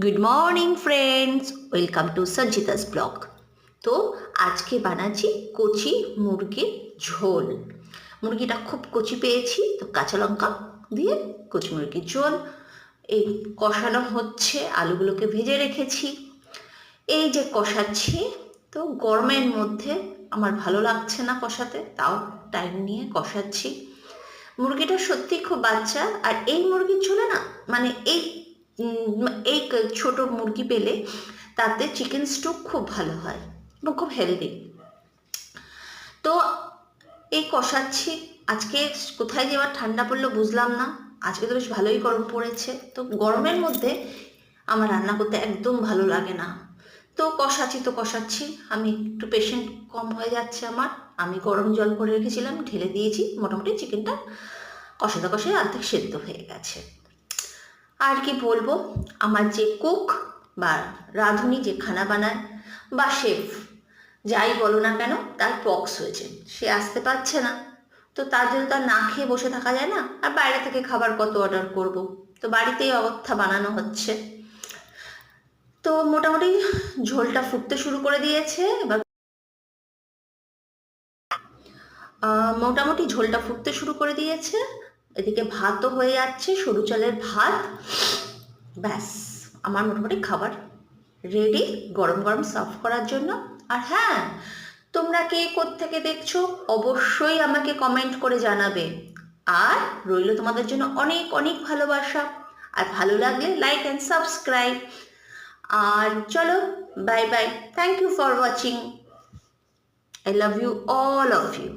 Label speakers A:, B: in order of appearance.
A: Good morning friends, welcome to Sanjita's blog. তো আজকে বানাচ্ছি কচি মুরগির ঝোল। মুরগিটা খুব কচি পেয়েছি, তো কাঁচা লঙ্কা দিয়ে কচি মুরগির ঝোল এই কষানো হচ্ছে। আলুগুলোকে ভেজে রেখেছি, এই যে কষাচ্ছি। তো গরমের মধ্যে আমার ভালো লাগছে না কষাতে, তাও টাইম নিয়ে কষাচ্ছি। মুরগিটা সত্যি খুব বাচ্চা, আর এই মুরগির ঝোলে না, মানে এই ছোট মুরগি পেলে তাতে চিকেন স্টু খুব ভালো হয় এবং খুব হেলদি। তো এই কষাচ্ছি। আজকে কোথায় যে আবার ঠান্ডা পড়লো বুঝলাম না। আজকে তো বেশ ভালোই গরম পড়েছে, তো গরমের মধ্যে আমার রান্না করতে একদম ভালো লাগে না। তো কষাচ্ছি। আমি একটু পেশেন্ট কম হয়ে যাচ্ছে আমার। আমি গরম জল করে রেখেছিলাম, ঢেলে দিয়েছি। মোটামুটি চিকেনটা কষাতে অর্ধেক সেদ্ধ হয়ে গেছে। আর কি বলবো, আমার যে কুক বা রাঁধুনি যে খানা বানায় বা শেফ যাই বলো না কেন, তার পক্স হয়েছে, সে আসতে পারছে না। তো তার জন্য তার না খেয়ে বসে থাকা যায় না, আর বাইরে থেকে খাবার কত অর্ডার করব। তো বাড়িতেই অবস্থা বানানো হচ্ছে। তো মোটামুটি ঝোলটা ফুটতে শুরু করে দিয়েছে এবার। মোটামুটি ঝোলটা ফুটতে শুরু করে দিয়েছে। এদিকে ভাতও হয়ে যাচ্ছে, সরু চালের ভাত। ব্যাস, আমার মোটামুটি খাবার রেডি গরম গরম সার্ভ করার জন্য। আর হ্যাঁ, তোমরা কে কোত্থেকে দেখছো অবশ্যই আমাকে কমেন্ট করে জানাবে। আর রইল তোমাদের জন্য অনেক অনেক ভালোবাসা। আর ভালো লাগলে লাইক অ্যান্ড সাবস্ক্রাইব। আর চলো, bye bye, thank you for watching. I love you, all of you.